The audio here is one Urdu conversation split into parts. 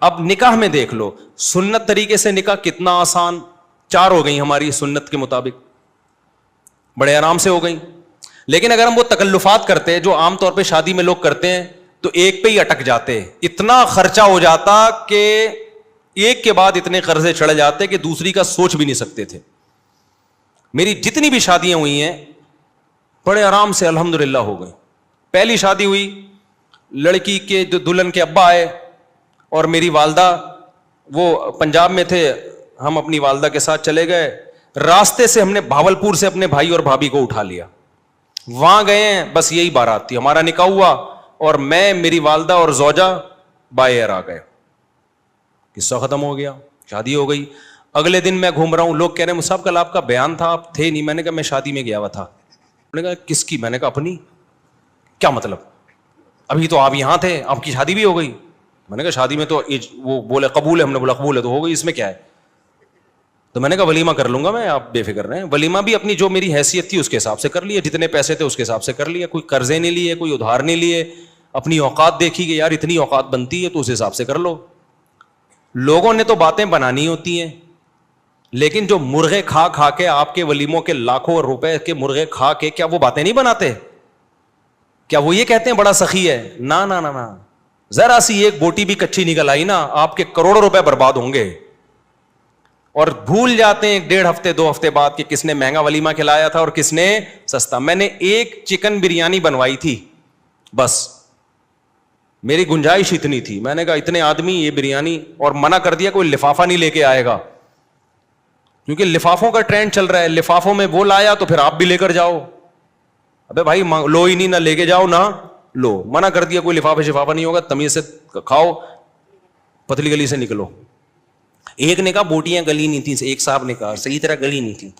اب نکاح میں دیکھ لو, سنت طریقے سے نکاح کتنا آسان, 4 ہو گئی ہماری سنت کے مطابق, بڑے آرام سے ہو گئی. لیکن اگر ہم وہ تکلفات کرتے ہیں جو عام طور پہ شادی میں لوگ کرتے ہیں تو ایک پہ ہی اٹک جاتے, اتنا خرچہ ہو جاتا کہ ایک کے بعد اتنے قرضے چڑھ جاتے کہ دوسری کا سوچ بھی نہیں سکتے تھے. میری جتنی بھی شادیاں ہوئی ہیں بڑے آرام سے الحمدللہ ہو گئی. پہلی شادی ہوئی, لڑکی کے جو دلہن کے ابا آئے اور میری والدہ, وہ پنجاب میں تھے, ہم اپنی والدہ کے ساتھ چلے گئے. راستے سے ہم نے بھاولپور سے اپنے بھائی اور بھابھی کو اٹھا لیا, وہاں گئے ہیں, بس یہی بارات تھی. ہمارا نکاح ہوا اور میں, میری والدہ اور زوجہ بائی ایئر آ گئے. قصہ ختم ہو گیا, شادی ہو گئی. اگلے دن میں گھوم رہا ہوں, لوگ کہہ رہے ہیں صاحب کل آپ کا بیان تھا, آپ تھے نہیں. میں نے کہا میں شادی میں گیا ہوا تھا. انہوں نے کہا کس کی؟ میں نے کہا اپنی. کیا مطلب؟ ابھی تو آپ یہاں تھے, آپ کی شادی بھی ہو گئی. میں نے کہا شادی میں تو وہ بولے قبول ہے, ہم نے بولا قبول ہے تو ہو گئی, اس میں کیا ہے. تو میں نے کہا ولیمہ کر لوں گا میں, آپ بے فکر رہیں. ولیمہ بھی اپنی جو میری حیثیت تھی اس کے حساب سے کر لیا, جتنے پیسے تھے اس کے حساب سے کر لیا. کوئی قرضے نہیں لیے, کوئی ادھار نہیں لیے, اپنی اوقات دیکھی کہ یار اتنی اوقات بنتی ہے تو اس حساب سے کر لو. لوگوں نے تو باتیں بنانی ہوتی ہیں, لیکن جو مرغے کھا کھا کے آپ کے ولیموں کے لاکھوں روپے کے مرغے کھا کے, کیا وہ باتیں نہیں بناتے؟ کیا وہ یہ کہتے ہیں بڑا سخی ہے؟ نا نا نا نا, ذرا سی ایک بوٹی بھی کچی نکل آئی نا, آپ کے کروڑوں روپے برباد ہوں گے. اور بھول جاتے ہیں 1.5 ہفتے 2 ہفتے بعد کہ کس نے مہنگا ولیمہ کھلایا تھا اور کس نے سستا. میں نے ایک چکن بریانی بنوائی تھی, بس میری گنجائش اتنی تھی. میں نے کہا اتنے آدمی یہ بریانی, اور منع کر دیا کوئی لفافہ نہیں لے کے آئے گا, کیونکہ لفافوں کا ٹرینڈ چل رہا ہے. لفافوں میں وہ لایا تو پھر آپ بھی لے کر جاؤ. ابے بھائی لو ہی نہیں, نہ لے کے جاؤ نہ لو. منع کر دیا کوئی لفافہ شفافہ نہیں ہوگا, تمیز سے کھاؤ, پتلی گلی سے نکلو. ایک نے کہا بوٹیاں گلی نہیں تھیں, ایک صاحب نے کہا صحیح طرح گلی نہیں تھی.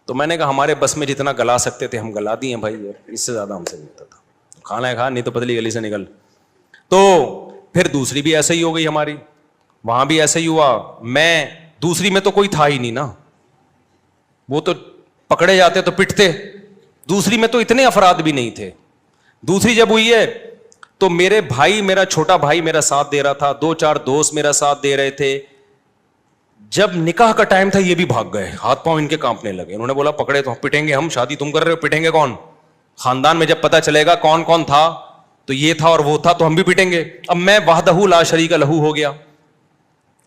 تو میں نے کہا ہمارے بس میں جتنا گلا سکتے تھے ہم گلا دیے بھائی, اس سے زیادہ ہم سے نہیں ہوتا تھا. کھانا ہے کھا, نہیں تو پتلی گلی سے نکل. تو پھر دوسری بھی ایسے ہی ہو گئی ہماری, وہاں بھی ایسے ہی ہوا. میں دوسری میں تو کوئی تھا ہی نہیں نا, وہ تو پکڑے جاتے تو پٹتے. دوسری میں تو اتنے افراد بھی نہیں تھے. دوسری جب ہوئی ہے تو میرے بھائی, میرا چھوٹا بھائی میرا ساتھ دے رہا تھا, 2-4 دوست میرا ساتھ دے رہے تھے. جب نکاح کا ٹائم تھا یہ بھی بھاگ گئے, ہاتھ پاؤں ان کے کانپنے لگے. انہوں نے بولا پکڑے تو پٹیں گے ہم, شادی تم کر رہے ہو, پٹیں گے کون؟ خاندان میں جب پتہ چلے گا کون کون تھا تو یہ تھا اور وہ تھا تو ہم بھی پٹیں گے. اب میں وحدہ لا شریک لہو ہو گیا,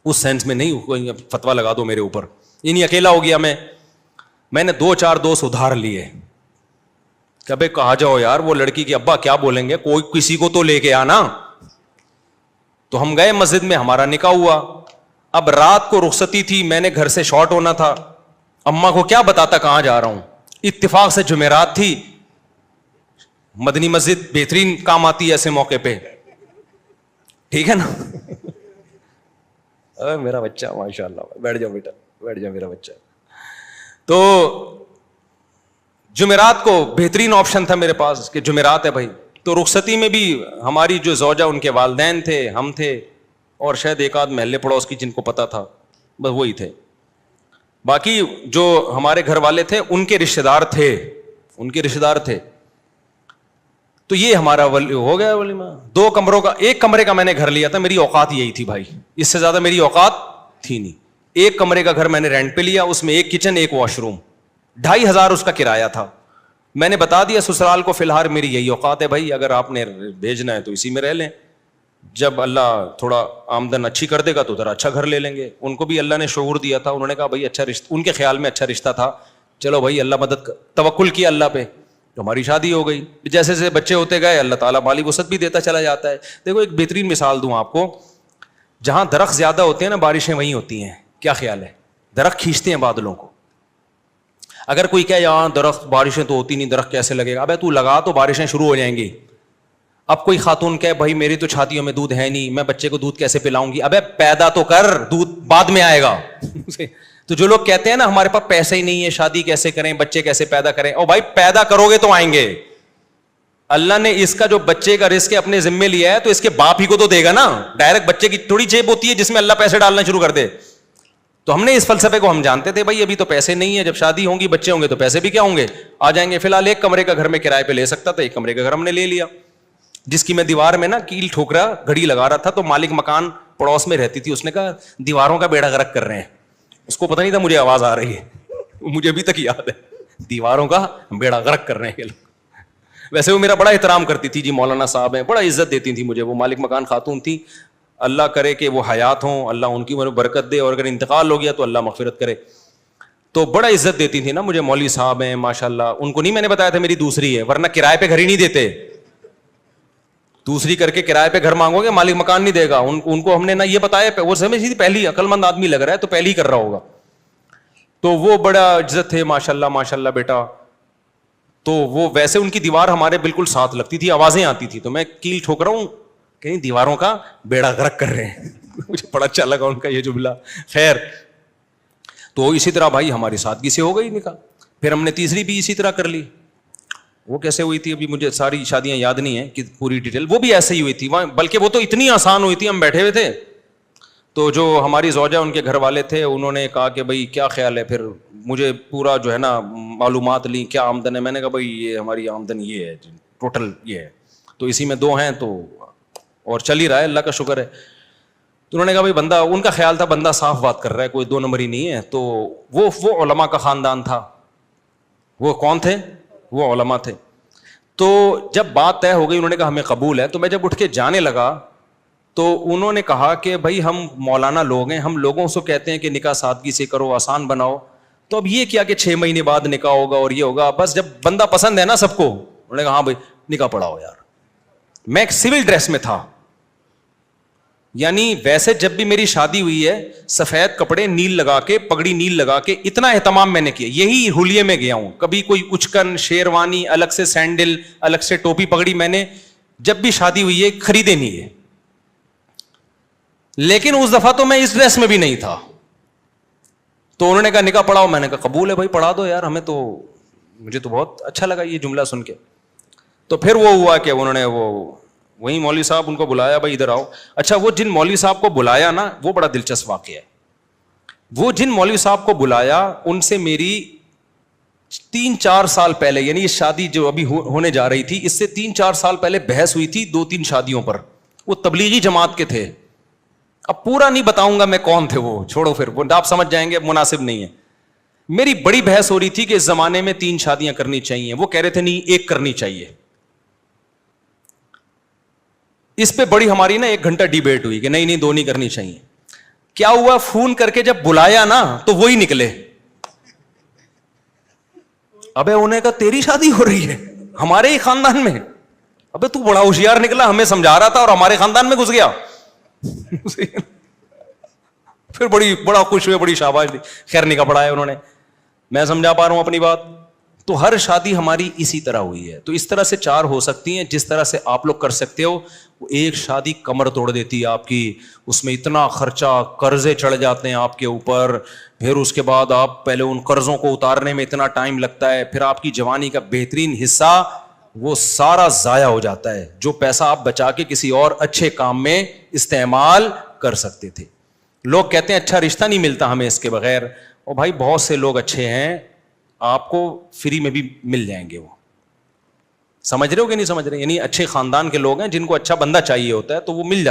اس سینس میں نہیں فتوا لگا دو میرے اوپر, یہ نہیں اکیلا ہو گیا میں نے 2-4 دوست ادھار لیے کہ بھائی کہا جاؤ یار, وہ لڑکی کے ابا کیا بولیں گے, کوئی کسی کو تو لے کے آنا. تو ہم گئے مسجد میں, ہمارا نکاح ہوا. اب رات کو رخصتی تھی, میں نے گھر سے شارٹ ہونا تھا, اماں کو کیا بتاتا کہاں جا رہا ہوں. اتفاق سے جمعرات تھی, مدنی مسجد بہترین کام آتی ہے ایسے موقع پہ, ٹھیک ہے نا. میرا بچہ ماشاء اللہ, بیٹھ جاؤ بیٹا, بیٹھ جاؤ میرا بچہ. تو جمعرات کو بہترین آپشن تھا میرے پاس کہ جمعرات ہے بھائی. تو رخصتی میں بھی ہماری جو زوجہ, ان کے والدین تھے, ہم تھے, اور شاید ایک آدھ محلے پڑوس کی جن کو پتا تھا, بس وہی تھے. باقی جو ہمارے گھر والے تھے ان کے رشتے دار تھے. تو یہ ہمارا ہو گیا ولیمہ. 2 کمروں کا, 1 کمرے کا میں نے گھر لیا تھا, میری اوقات یہی تھی بھائی, اس سے زیادہ میری اوقات تھی نہیں. 1 کمرے کا گھر میں نے رینٹ پہ لیا, اس میں 1 کچن 1 واش روم, 2500 اس کا کرایہ تھا. میں نے بتا دیا سسرال کو فی الحال میری یہی اوقات ہے بھائی, اگر آپ نے بھیجنا ہے تو اسی میں رہ لیں, جب اللہ تھوڑا آمدن اچھی کر دے گا تو ذرا اچھا گھر لے لیں گے. ان کو بھی اللہ نے شعور دیا تھا, انہوں نے کہا بھائی اچھا رشتہ, ان کے خیال میں اچھا رشتہ تھا, چلو بھائی اللہ مدد, توکل کیا اللہ پہ, تو ہماری شادی ہو گئی. جیسے جیسے بچے ہوتے گئے اللہ تعالیٰ مالی وسعت بھی دیتا چلا جاتا ہے. دیکھو ایک بہترین مثال دوں آپ کو, جہاں درخت زیادہ ہوتے ہیں نا بارشیں وہیں ہوتی ہیں. کیا خیال ہے؟ درخت کھینچتے ہیں بادلوں کو. اگر کوئی کہے یہاں درخت بارشیں تو ہوتی نہیں, درخت کیسے لگے گا, ابے تو لگا تو بارشیں شروع ہو جائیں گی. اب کوئی خاتون کہے بھائی میری تو چھاتیوں میں دودھ ہے نہیں, میں بچے کو دودھ کیسے پلاؤں گی, ابے پیدا تو کر, دودھ بعد میں آئے گا. تو جو لوگ کہتے ہیں نا ہمارے پاس پیسے ہی نہیں ہے, شادی کیسے کریں, بچے کیسے پیدا کریں, او بھائی پیدا کرو گے تو آئیں گے. اللہ نے اس کا جو بچے کا رزق اپنے ذمے لیا ہے تو اس کے باپ ہی کو تو دے گا نا. ڈائریکٹ بچے کی تھوڑی جیب ہوتی ہے جس میں اللہ پیسے ڈالنا شروع کر دے. تو ہم نے اس فلسفے کو ہم جانتے تھے بھائی ابھی تو پیسے نہیں ہے, جب شادی ہوں گی بچے ہوں گے تو پیسے بھی کیا ہوں گے, آ جائیں گے. فی الحال 1 کمرے کا گھر میں کرائے پہ لے سکتا تھا, 1 کمرے کا گھر ہم نے لے لیا. جس کی میں دیوار میں نا کیل ٹھوک رہا گھڑی لگا رہا تھا, تو مالک مکان پڑوس میں رہتی تھی, اس نے کہا دیواروں کا بیڑا غرق کر رہے ہیں. اس کو پتہ نہیں تھا مجھے آواز آ رہی ہے, مجھے ابھی تک یاد ہے, دیواروں کا بیڑا غرق کر رہے ہیں یہ لوگ. ویسے وہ میرا بڑا احترام کرتی تھی جی, مولانا صاحب ہیں, بڑا عزت دیتی تھی مجھے. وہ مالک مکان خاتون تھی, اللہ کرے کہ وہ حیات ہوں, اللہ ان کی برکت دے, اور اگر انتقال ہو گیا تو اللہ مغفرت کرے. تو بڑا عزت دیتی تھی نا مجھے, مولوی صاحب ہیں ماشاء اللہ. ان کو نہیں میں نے بتایا تھا میری دوسری ہے, ورنہ کرائے پہ گھر ہی نہیں دیتے. دوسری کر کے کرائے پہ گھر مانگو گے مالک مکان نہیں دے گا. ان کو ہم نے نہ یہ بتایا, وہ سمجھ تھی پہلی عقل مند آدمی لگ رہا ہے تو پہلی کر رہا ہوگا. تو وہ بڑا عزت تھے ماشاء اللہ بیٹا. تو وہ ویسے ان کی دیوار ہمارے بالکل ساتھ لگتی تھی, آوازیں آتی تھی, تو میں کیل ٹھوک رہا ہوں کہیں دیواروں کا بیڑا غرق کر رہے ہیں. مجھے بڑا اچھا لگا ان کا یہ جملہ. خیر, تو اسی طرح بھائی ہماری سادگی سے ہو گئی نکاح. پھر ہم نے تیسری بھی اسی طرح کر لی. وہ کیسے ہوئی تھی ابھی مجھے ساری شادیاں یاد نہیں ہیں کہ پوری ڈیٹیل, وہ بھی ایسے ہی ہوئی تھی, بلکہ وہ تو اتنی آسان ہوئی تھی. ہم بیٹھے ہوئے تھے تو جو ہماری زوجہ ان کے گھر والے تھے انہوں نے کہا کہ بھائی کیا خیال ہے, پھر مجھے پورا جو ہے نا معلومات لی کیا آمدن ہے. میں نے کہا بھائی یہ ہماری آمدن یہ ہے ٹوٹل یہ ہے, تو اسی میں 2 ہیں تو اور چل ہی رہا ہے اللہ کا شکر ہے. تو انہوں نے کہا بھائی بندہ, ان کا خیال تھا بندہ صاف بات کر رہا ہے, کوئی 2 نمبر ہی نہیں ہے. تو وہ علماء کا خاندان تھا. وہ کون تھے؟ وہ علماء تھے. تو جب بات طے ہو گئی انہوں نے کہا ہمیں قبول ہے. تو میں جب اٹھ کے جانے لگا تو انہوں نے کہا کہ بھائی ہم مولانا لوگ ہیں, ہم لوگوں سے کہتے ہیں کہ نکاح سادگی سے کرو, آسان بناؤ, تو اب یہ کیا کہ 6 مہینے بعد نکاح ہوگا اور یہ ہوگا. بس جب بندہ پسند ہے نا سب کو, انہوں نے کہا ہاں بھائی نکاح پڑھاؤ یار. میں ایک سول ڈریس میں تھا, یعنی ویسے جب بھی میری شادی ہوئی ہے سفید کپڑے نیل لگا کے, پگڑی نیل لگا کے, اتنا اہتمام میں نے کیا. یہی حلیے میں گیا ہوں, کبھی کوئی اچکن شیروانی الگ سے, سینڈل الگ سے, ٹوپی پگڑی میں نے جب بھی شادی ہوئی ہے خریدے نہیں ہے. لیکن اس دفعہ تو میں اس ڈریس میں بھی نہیں تھا. تو انہوں نے کہا نکاح پڑھاؤ. میں نے کہا قبول ہے بھائی پڑھا دو یار, ہمیں تو, مجھے تو بہت اچھا لگا یہ جملہ سن کے. تو پھر وہ ہوا کہ انہوں نے وہی مولوی صاحب ان کو بلایا, بھائی ادھر آؤ. اچھا, وہ جن مولوی صاحب کو بلایا نا وہ بڑا دلچسپ واقعہ ہے. وہ جن مولوی صاحب کو بلایا ان سے میری 3-4 سال پہلے, یعنی یہ شادی جو ابھی ہونے جا رہی تھی اس سے 3-4 سال پہلے بحث ہوئی تھی 2-3 شادیوں پر. وہ تبلیغی جماعت کے تھے. اب پورا نہیں بتاؤں گا میں کون تھے وہ, چھوڑو پھر وہ آپ سمجھ جائیں گے, مناسب نہیں ہے. میری بڑی بحث ہو رہی تھی کہ اس زمانے میں 3 شادیاں کرنی چاہیے. وہ کہہ رہے تھے نہیں 1 کرنی چاہیے. اس پہ بڑی ہماری نا 1 گھنٹہ ڈیبیٹ ہوئی کہ نہیں 2 نہیں کرنی چاہیے. کیا ہوا, فون کر کے جب بلایا نا تو وہی نکلے. ابے انہیں کہا تیری شادی ہو رہی ہے ہمارے ہی خاندان میں؟ ابے تو بڑا ہوشیار نکلا, ہمیں سمجھا رہا تھا اور ہمارے خاندان میں گھس گیا. پھر بڑا خوش ہوئے, بڑی شاباش دی. خیر نکاح پڑھایا انہوں نے. میں سمجھا پا رہا ہوں اپنی بات. تو ہر شادی ہماری اسی طرح ہوئی ہے. تو اس طرح سے 4 ہو سکتی ہیں جس طرح سے آپ لوگ کر سکتے ہو. ایک شادی کمر توڑ دیتی ہے آپ کی, اس میں اتنا خرچہ, قرضے چڑھ جاتے ہیں آپ کے اوپر, پھر اس کے بعد آپ پہلے ان قرضوں کو اتارنے میں اتنا ٹائم لگتا ہے, پھر آپ کی جوانی کا بہترین حصہ وہ سارا ضائع ہو جاتا ہے جو پیسہ آپ بچا کے کسی اور اچھے کام میں استعمال کر سکتے تھے. لوگ کہتے ہیں اچھا رشتہ نہیں ملتا ہمیں اس کے بغیر. اور بھائی بہت سے لوگ اچھے ہیں, آپ کو فری میں بھی مل جائیں گے. وہ سمجھ رہے ہو کہ نہیں سمجھ رہے؟ یعنی اچھے خاندان کے لوگ ہیں جن کو اچھا بندہ چاہیے ہوتا ہے تو وہ مل جاتا ہے.